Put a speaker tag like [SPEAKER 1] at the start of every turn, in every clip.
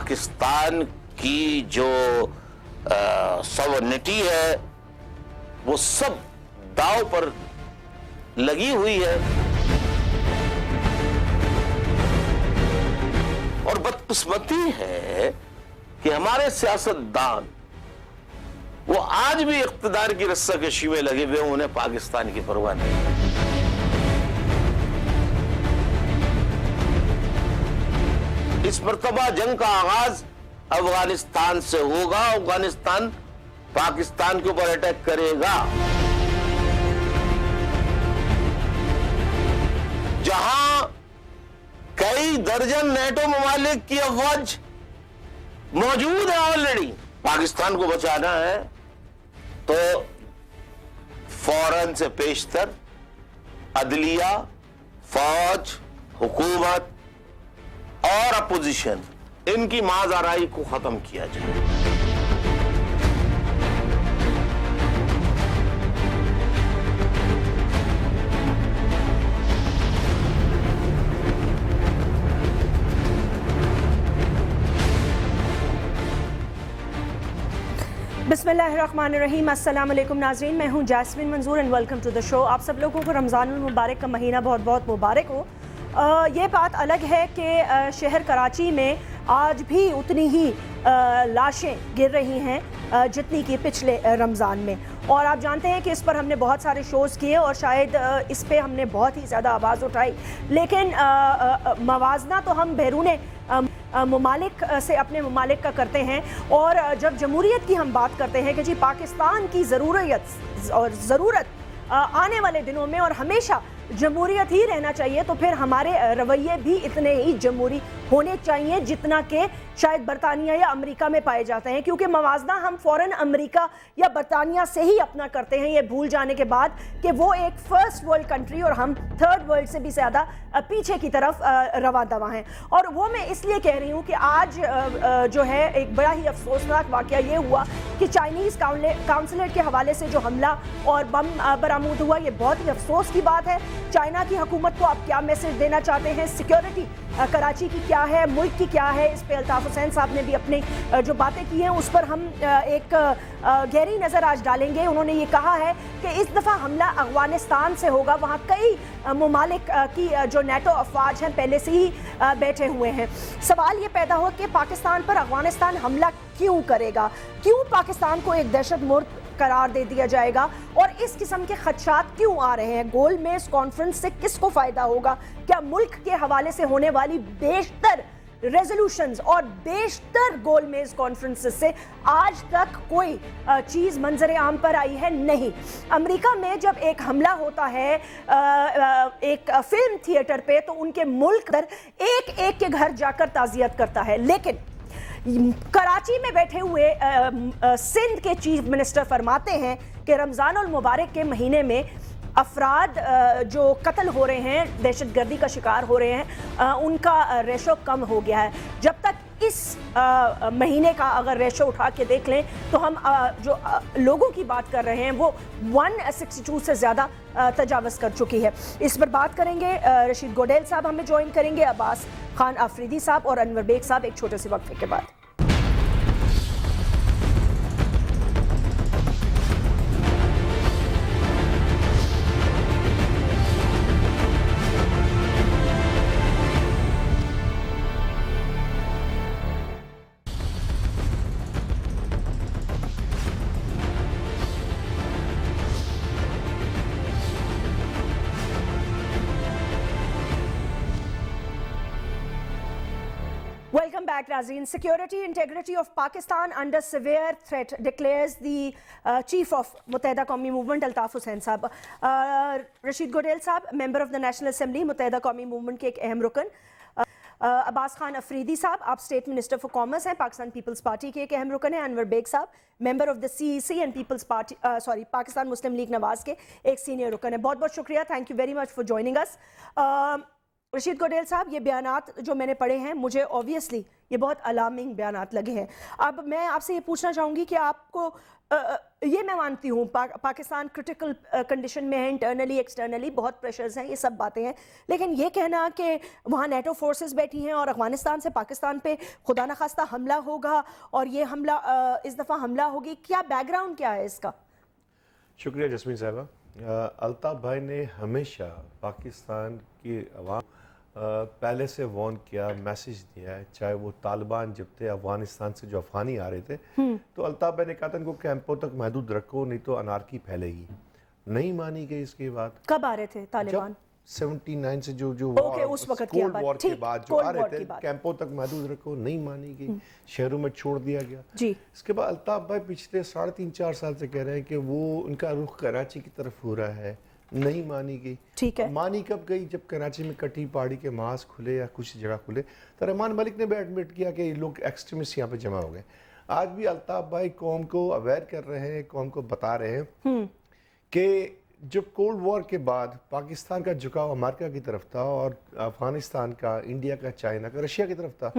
[SPEAKER 1] पाकिस्तान की जो सॉवरेनिटी है वो सब दांव पर लगी हुई है। और बदकिस्मती है कि हमारे सियासतदान वो आज भी इख्तिदार की रस्साकशी में लगे हुए, उन्हें पाकिस्तान की परवाह नहीं। इस मर्तबा जंग का आगाज अफगानिस्तान से होगा, अफगानिस्तान पाकिस्तान के ऊपर अटैक करेगा। जहां कई दर्जन नेटो ममालिक की अफवाज मौजूद है ऑलरेडी, पाकिस्तान को बचाना है तो फौरन से पेशतर अदलिया, फौज, हुकूमत और अपोजिशन, इनकी माज़ाराई को खत्म किया जाए।
[SPEAKER 2] बिस्मिल्लाहिर्रहमानिर्रहीम, अस्सलाम वालेकुम नाज़रीन, मैं हूं Jasmeen Manzoor and welcome to the show. आप सब लोगों को रमज़ानुल मुबारक का महीना बहुत बहुत मुबारक हो। ये बात अलग है कि शहर कराची में आज भी उतनी ही लाशें गिर रही हैं जितनी कि पिछले रमज़ान में, और आप जानते हैं कि इस पर हमने बहुत सारे शोज़ किए और शायद इस पे हमने बहुत ही ज़्यादा आवाज़ उठाई, लेकिन मवाजना तो हम बैरून ममालिक से अपने ममालिक का करते हैं। और जब जमहूरियत की हम बात करते हैं कि जी पाकिस्तान की ज़रूरत आने वाले दिनों में और हमेशा जमहूरियत ही रहना चाहिए, तो फिर हमारे रवैये भी इतने ही जमहूरी होने चाहिए जितना कि शायद बरतानिया या अमेरिका में पाए जाते हैं, क्योंकि मवाजना हम फ़ौरन अमेरिका या बरतानिया से ही अपना करते हैं, ये भूल जाने के बाद कि वो एक फ़र्स्ट वर्ल्ड कंट्री और हम थर्ड वर्ल्ड से भी ज़्यादा पीछे की तरफ रवा दवा हैं। और वो मैं इसलिए कह रही हूँ कि आज जो है एक बड़ा ही अफसोसनाक वाक़या ये हुआ कि चाइनीज़ काउंसलेट के हवाले से जो हमला और बम बरामद हुआ, ये बहुत ही अफसोस की बात है। चाइना की हुकूमत को आप क्या मैसेज देना चाहते हैं? सिक्योरिटी कराची की क्या है, मुल्क की क्या है? इस पे अल्ताफ़ हुसैन साहब ने भी अपनी जो बातें की हैं उस पर हम एक गहरी नज़र आज डालेंगे। उन्होंने ये कहा है कि इस दफ़ा हमला अफगानिस्तान से होगा, वहाँ कई ममालिक की जो नेटो अफवाज हैं पहले से ही बैठे हुए हैं। सवाल ये पैदा हो कि पाकिस्तान पर अफगानिस्तान हमला क्यों करेगा, क्यों पाकिस्तान को एक दहशतगर्द करार दे दिया जाएगा, और इस किस्म के खदशात क्यों आ रहे हैं? गोलमेज कॉन्फ्रेंस से किसको फ़ायदा होगा? क्या मुल्क के हवाले से होने वाली बेशतर रेजोल्यूशंस और बेशतर गोलमेज कॉन्फ्रेंसेस से आज तक कोई चीज़ मंजर आम पर आई है? नहीं। अमेरिका में जब एक हमला होता है एक फिल्म थिएटर पे, तो उनके मुल्क पर एक एक के घर जाकर ताज़ियत करता है, लेकिन कराची में बैठे हुए सिंध के चीफ मिनिस्टर फरमाते हैं कि रमज़ानुल मुबारक के महीने में अफराद जो कत्ल हो रहे हैं, दहशतगर्दी का शिकार हो रहे हैं, उनका रेशो कम हो गया है। जब तक इस महीने का अगर रेशो उठा के देख लें तो हम जो लोगों की बात कर रहे हैं वो 162 से ज़्यादा तजावज़ कर चुकी है। इस पर बात करेंगे, रशीद गोडेल साहब हमें ज्वाइन करेंगे, अब्बास खान अफरीदी साहब और अनवर बेग साहब एक छोटे से वक्फे के बाद। Welcome back, Razeen. Security integrity of Pakistan under severe threat, declares the Chief of Muttahida Qawmi Movement, Altaf Hussain Saab. Rashid Godel Saab, member of the National Assembly, Muttahida Qawmi Movement के एक अहम रुकन। अब्बास खान अफरीदी साहब, आप state minister for commerce हैं, Pakistan peoples party के एक अहम रुकन हैं। अनवर बेग साहब, member of the CEC and People's Party Pakistan Muslim League Nawaz के एक सीनियर रुकन है। बहुत बहुत शुक्रिया, thank you very much for joining us. Rasheed Godil صاحب، یہ بیانات جو میں نے پڑھے ہیں مجھے اوبویسلی یہ بہت الارمنگ بیانات لگے ہیں. اب میں آپ سے یہ پوچھنا چاہوں گی کہ آپ کو یہ میں مانتی ہوں پاکستان کرٹیکل کنڈیشن میں ہے، انٹرنلی ایکسٹرنلی بہت پریشرز ہیں، یہ سب باتیں ہیں، لیکن یہ کہنا کہ وہاں نیٹو فورسز بیٹھی ہیں اور افغانستان سے پاکستان پہ خدا نخواستہ حملہ ہوگا اور یہ حملہ اس دفعہ حملہ ہوگی، کیا بیک گراؤنڈ کیا ہے اس کا؟
[SPEAKER 3] شکریہ جسمین صاحبہ. الطاف بھائی نے ہمیشہ پاکستان کی عوام پہلے سے وارن کیا، میسیج دیا ہے، چاہے وہ طالبان جب تھے افغانستان سے جو افغانی آ رہے تھے تو الطاف بھائی نے کہا تھا ان کو کیمپوں تک محدود رکھو نہیں تو انارکی پھیلے گی. نہیں مانی گئی اس کی بات.
[SPEAKER 2] کب آ رہے تھے طالبان؟
[SPEAKER 3] 79 سے جو
[SPEAKER 2] اس وقت کی
[SPEAKER 3] کولڈ وار کے بعد جو آ رہے تھے،
[SPEAKER 2] بات
[SPEAKER 3] کیمپوں تک محدود رکھو، نہیں مانی گئی، شہروں میں چھوڑ دیا گیا.
[SPEAKER 2] جی.
[SPEAKER 3] اس کے بعد الطاف بھائی پچھلے 3.5-4 سال سے کہہ رہے ہیں کہ وہ ان کا رخ کراچی کی طرف ہو رہا ہے، نہیں مانی گئی.
[SPEAKER 2] ٹھیک ہے.
[SPEAKER 3] مانی کب گئی؟ جب کراچی میں کٹی پہاڑی کے ماسک کھلے یا کچھ جگہ کھلے تو رحمان ملک نے بھی ایڈمٹ کیا کہ یہ لوگ ایکسٹریمسٹ یہاں پہ جمع ہو گئے. آج بھی الطاف بھائی قوم کو اویئر کر رہے ہیں، قوم کو بتا رہے ہیں کہ جو کولڈ وار کے بعد پاکستان کا جھکاؤ امریکہ کی طرف تھا اور افغانستان کا، انڈیا کا، چائنا کا، رشیا کی طرف تھا.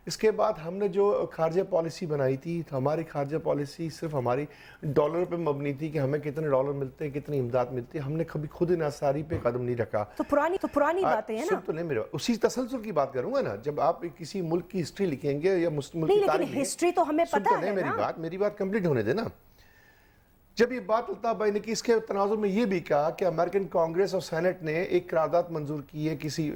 [SPEAKER 3] اس کے بعد ہم نے جو خارجہ پالیسی بنائی تھی، ہماری خارجہ پالیسی صرف ہماری ڈالر پہ مبنی تھی کہ ہمیں کتنے ڈالر ملتے ہیں، کتنی امداد ملتی ہے. ہم نے کبھی خود انحصاری پہ قدم نہیں رکھا.
[SPEAKER 2] تو پرانی باتیں ہیں نا.
[SPEAKER 3] تو نہیں، میرے اسی تسلسل کی بات کروں گا نا. جب آپ کسی ملک کی ہسٹری لکھیں گے یا ملک کی تاریخ،
[SPEAKER 2] لیکن ہسٹری تو ہمیں پتہ ہے نا.
[SPEAKER 3] میری بات کمپلیٹ ہونے دے نا. جب یہ بات الطاف بھائی نے کی، اس کے تناظر میں یہ بھی کہا کہ امریکن کانگریس اور سینٹ نے ایک قرارداد منظور کی ہے کسی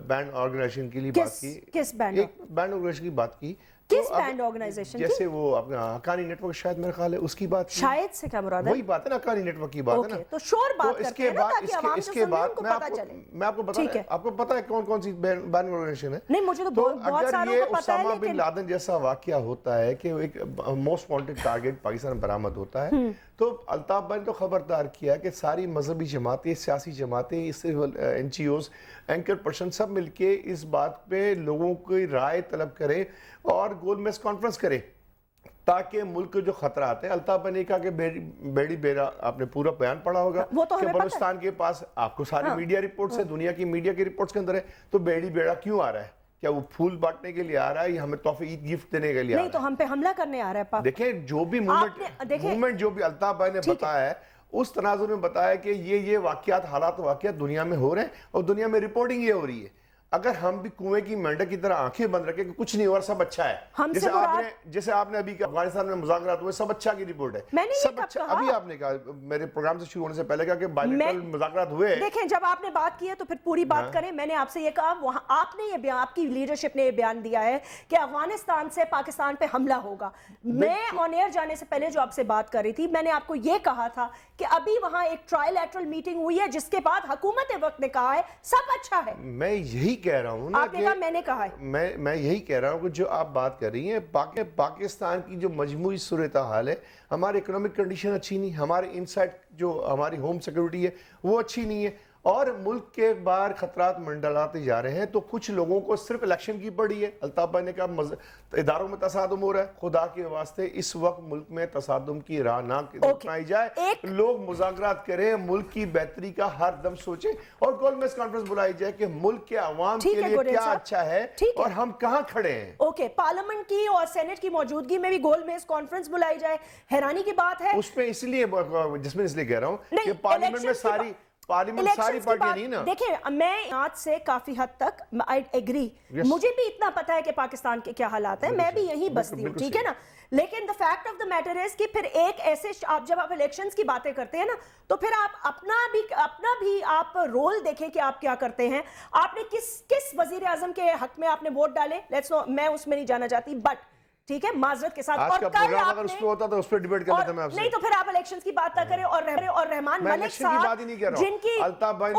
[SPEAKER 3] بینڈ آرگنائزیشن کے لیے بات کی.
[SPEAKER 2] کس بینڈ؟
[SPEAKER 3] ایک بینڈ آرگنائزیشن کی بات کی.
[SPEAKER 2] کس بینڈ آرگنائزیشن کی؟
[SPEAKER 3] جیسے وہ اپنا حقانی نیٹ ورک، شاید میرا خیال ہے اس کی بات.
[SPEAKER 2] شاید سے کیا مراد ہے؟
[SPEAKER 3] وہی بات ہے نا، حقانی نیٹ ورک کی بات ہے نا.
[SPEAKER 2] تو شور بات کرتے ہیں نا تاکہ عوام جو سن ان کو پتہ چلے.
[SPEAKER 3] میں آپ کو بتا رہا ہوں، آپ کو پتہ ہے کون کون سی بینڈ آرگنائزیشن ہے؟
[SPEAKER 2] نہیں، مجھے تو بہت ساروں کو پتہ ہے.
[SPEAKER 3] اسامہ بن لادن جیسا واقعہ ہوتا ہے کہ ایک موسٹ وانٹڈ ٹارگٹ پاکستان میں برآمد ہوتا ہے، تو الطاف بھائی نے تو خبردار کیا کہ ساری مذہبی جماعتیں، سیاسی جماعتیں، NGOs, anchor person سب مل کے اس بات پہ لوگوں کی رائے طلب کریں اور گول میز کانفرنس کریں تاکہ ملک کے جو خطرات ہیں. الطاف بھائی نے کہا کہ بیڑی بیڑا، آپ نے پورا بیان پڑھا ہوگا کہ بلوچستان کے پاس، آپ کو ساری میڈیا رپورٹس ہیں، دنیا کی میڈیا کی رپورٹس کے اندر ہے، تو بیڑی بیڑا کیوں آ رہا ہے؟ کیا وہ پھول بانٹنے کے لیے آ رہا ہے یا ہمیں تحفے عید گفٹ دینے کے لیے آ رہا ہے؟
[SPEAKER 2] نہیں تو ہم پہ حملہ کرنے آ رہا ہے.
[SPEAKER 3] دیکھیں جو بھی موومنٹ جو بھی الطاف بھائی نے بتایا ہے، اس تناظر میں بتایا کہ یہ واقعات، حالات واقعات دنیا میں ہو رہے ہیں اور دنیا میں رپورٹنگ یہ ہو رہی ہے. اگر ہم بھی کنویں کی مینڈک کی طرح آنکھیں بند رکھیں کہ کچھ نہیں ہو رہا، سب اچھا ہے، جیسے آپ نے ابھی افغانستان میں مذاکرات ہوئے، سب اچھا کی رپورٹ ہے، سب اچھا. ابھی آپ نے کہا میرے پروگرام سے شروع ہونے سے پہلے کہا کہ بائلیٹرل مذاکرات ہوئے.
[SPEAKER 2] دیکھیں جب آپ نے بات کی ہے تو پھر پوری بات کریں. میں نے آپ سے یہ کہا، وہاں آپ نے یہ بیان، آپ کی لیڈرشپ نے یہ بیان دیا ہے کہ افغانستان سے پاکستان پہ حملہ ہوگا. میں آن ایئر جانے سے پہلے جو آپ سے بات کر رہی تھی، میں نے آپ کو یہ کہا تھا کہ ابھی وہاں ایک ٹرائل لیٹرل میٹنگ ہوئی ہے جس کے بعد حکومت وقت نے کہا ہے سب اچھا ہے.
[SPEAKER 3] میں یہی کہہ رہا ہوں نا،
[SPEAKER 2] میں نے کہا ہے،
[SPEAKER 3] میں یہی کہہ رہا ہوں کہ جو آپ بات کر رہی ہیں، پاکستان کی جو مجموعی صورتحال ہے، ہماری اکنامک کنڈیشن اچھی نہیں، ہمارے انسائٹ جو ہماری ہوم سیکورٹی ہے وہ اچھی نہیں ہے، اور ملک کے باہر خطرات منڈلاتے جا رہے ہیں. تو کچھ لوگوں کو صرف الیکشن کی پڑی ہے. الطاف بھائی نے کہا اداروں میں تصادم ہو رہا ہے. خدا کے واسطے اس وقت ملک میں تصادم کی راہ نہ اپنائی جائے. لوگ مذاکرات کریں، ملک کی بہتری کا ہر دم سوچیں اور گول میز کانفرنس بلائی جائے کہ ملک کے عوام کے لیے کیا اچھا ہے اور ہم کہاں کھڑے ہیں.
[SPEAKER 2] اوکے، پارلیمنٹ کی اور سینٹ کی موجودگی میں بھی گول میز کانفرنس بلائی جائے، حیرانی کی بات ہے.
[SPEAKER 3] اس پہ اس لیے کہہ رہا ہوں کہ پارلیمنٹ میں پارلیمنٹ ساری پارٹیاں نہیں نا.
[SPEAKER 2] دیکھیں میں آج سے کافی حد تک I agree، مجھے بھی اتنا پتا ہے کہ پاکستان کے کیا حالات ہیں، میں بھی یہیں بستی ہوں، ٹھیک ہے نا. لیکن the fact of the matter is کہ پھر ایک ایسے جب آپ الیکشنز کی باتیں کرتے ہیں نا تو پھر آپ اپنا بھی آپ رول دیکھیں کہ آپ کیا کرتے ہیں. آپ نے کس وزیر اعظم کے حق میں آپ نے ووٹ ڈالے، میں اس میں نہیں جانا چاہتی، بٹ ٹھیک ہے معذرت کے ساتھ.
[SPEAKER 3] اور کل اگر اس پہ ہوتا تو اس پہ ڈیبیٹ کر لیتا میں آپ سے.
[SPEAKER 2] نہیں تو پھر آپ الیکشنز کی بات نہ کریں. اور رحمان ملک صاحب جن کی
[SPEAKER 3] الطاف بھائی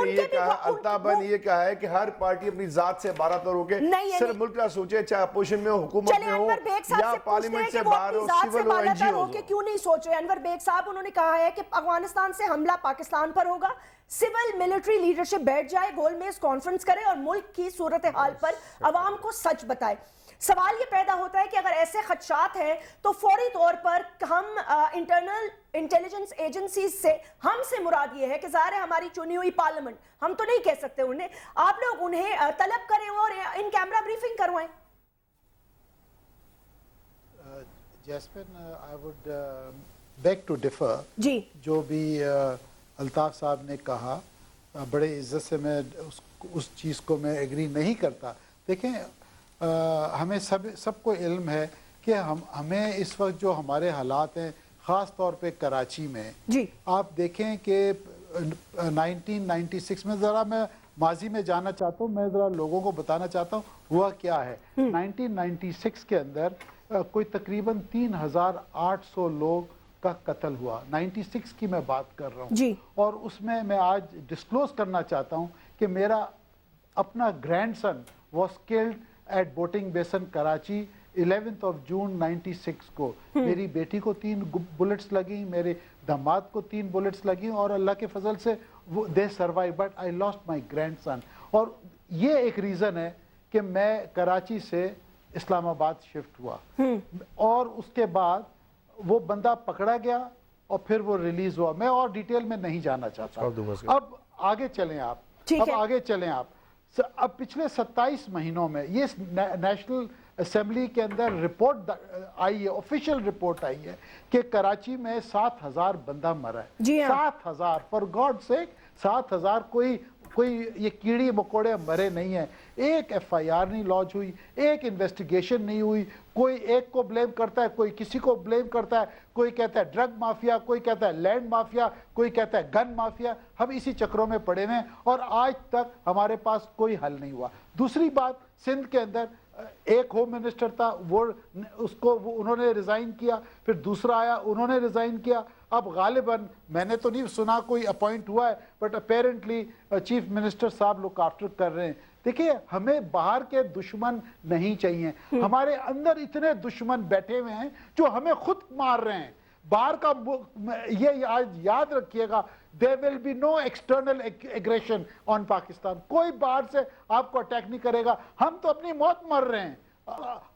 [SPEAKER 3] نے یہ کہا ہے کہ ہر پارٹی اپنی ذات سے بارہ تر ہو کے صرف ملک کا سوچے، چاہے اپوزیشن میں ہو، حکومت میں ہو یا پارلیمنٹ سے باہر ہو، سیول ہو، این جی او ہو.
[SPEAKER 2] کیوں نہیں سوچ رہے انور بیگ صاحب؟ انہوں نے کہا ہے کہ افغانستان سے حملہ پاکستان پر ہوگا. सिविल मिलिट्री लीडरशिप बैठ जाए, गोलमेज कॉन्फ्रेंस करे और मुल्क की सूरत हाल पर अवाम को सच बताए। सवाल ये पैदा होता है कि अगर ऐसे खदशात हैं तो फौरी तौर पर हम इंटरनल इंटेलिजेंस एजेंसीज से, हमसे मुराद ये है कि ज़ाहिर है हमारी चुनी हुई पार्लियामेंट, हम तो नहीं कह सकते उन्हें, आप लोग उन्हें तलब करें और इन कैमरा ब्रीफिंग करवाएं।
[SPEAKER 4] Jasmine, I would beg to differ.
[SPEAKER 2] जी,
[SPEAKER 4] जो भी अल्ताफ साहब ने कहा, बड़े इज्जत से मैं उस चीज़ को मैं एग्री नहीं करता। देखें, हमें सबको इल्म है कि हमें इस वक्त जो हमारे हालात हैं, ख़ास तौर पे कराची में
[SPEAKER 2] जी,
[SPEAKER 4] आप देखें कि 1996 में, ज़रा मैं माजी में जाना चाहता हूँ, मैं ज़रा लोगों को बताना चाहता हूँ हुआ क्या है। 1996 के अंदर कोई तकरीबन 3800 लोग का कत्ल हुआ। 96 की मैं बात कर रहा हूँ
[SPEAKER 2] जी।
[SPEAKER 4] और उसमें मैं आज डिस्क्लोज करना चाहता हूँ कि मेरा अपना grandson was killed at boating basin Karachi 11th of June 96 को। मेरी बेटी को 3 बुलेट्स लगी, मेरे दामाद को 3 बुलेट्स लगी और अल्लाह के फजल से दे survive, but I lost my grandson. और ये एक रीज़न है कि मैं कराची से इस्लामाबाद शिफ्ट हुआ और उसके बाद वो बंदा पकड़ा गया और फिर वो रिलीज हुआ। मैं और डिटेल में नहीं जाना चाहता। अब आगे चलें आप, आगे चलें आप। अब पिछले 27 महीनों में ये नेशनल असेंबली के अंदर रिपोर्ट आई है, ऑफिशियल रिपोर्ट आई है कि कराची में 7000 बंदा मरा है। 7000, फॉर गॉड सेक, 7000। कोई ये कीड़ी मकोड़े मरे नहीं है। एक FIR नहीं लॉन्च हुई, एक इन्वेस्टिगेशन नहीं हुई। कोई एक को ब्लेम करता है, कोई किसी को ब्लेम करता है, कोई कहता है ड्रग माफिया, कोई कहता है लैंड माफिया, कोई कहता है गन माफिया। हम इसी चक्रों में पड़े हैं और आज तक हमारे पास कोई हल नहीं हुआ। दूसरी बात, सिंध के अंदर एक होम मिनिस्टर था, उन्होंने रिजाइन किया, फिर दूसरा आया, उन्होंने रिजाइन किया। अब गालिबन मैंने तो नहीं सुना कोई अपॉइंट हुआ है, बट अपेरेंटली चीफ मिनिस्टर साहब लुक आफ्टर कर रहे हैं। देखिए, हमें बाहर के दुश्मन नहीं चाहिए, हमारे अंदर इतने दुश्मन बैठे हुए हैं जो हमें खुद मार रहे हैं। बाहर का ये आज याद रखिएगा, there will be no external aggression on Pakistan. कोई बाहर से आपको अटैक नहीं करेगा। हम तो अपनी मौत मर रहे हैं,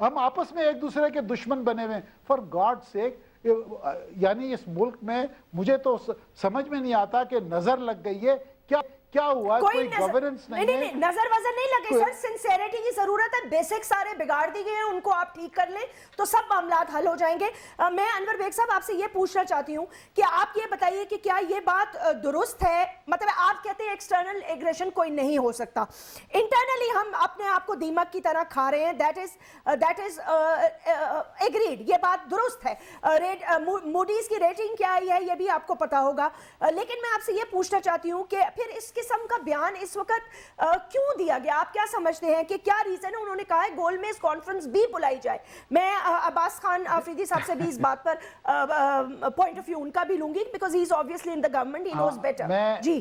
[SPEAKER 4] हम आपस में एक दूसरे के दुश्मन बने हुए हैं। फॉर गॉड सेक, यानी इस मुल्क में मुझे तो समझ में नहीं आता कि नजर लग गई है क्या हुआ, कोई गवर्नेंस नहीं है।
[SPEAKER 2] नजर वजर नहीं लगे सर, सिंसेरिटी की जरूरत है। बेसिक सारे बिगाड़ दिए गए हैं, उनको आप ठीक कर लें तो सब मामलात हल हो जाएंगे। मैं अनवर बेग साहब आपसे ये पूछना चाहती हूँ कि आप ये बताइए कि क्या ये बात दुरुस्त है? मतलब आप कहते हैं एक्सटर्नल एग्रेशन कोई नहीं हो सकता, इंटरनली हम अपने आप को दीमक की तरह खा रहे हैं। दैट इज एग्रीड, ये बात दुरुस्त है। मूडीज की रेटिंग क्या आई है ये भी आपको पता होगा। लेकिन मैं आपसे ये पूछना चाहती हूँ कि फिर इस किस्म का बयान इस वक्त क्यों दिया गया? आप क्या समझते हैं कि क्या रीजन है? उन्होंने कहा है गोलमेज कॉन्फ्रेंस भी बुलाई जाए। मैं अब्बास खान आफरीदी साहब से भी इस बात पर पॉइंट ऑफ व्यू उनका भी लूंगी, because he is obviously in the government, he knows better. Ji,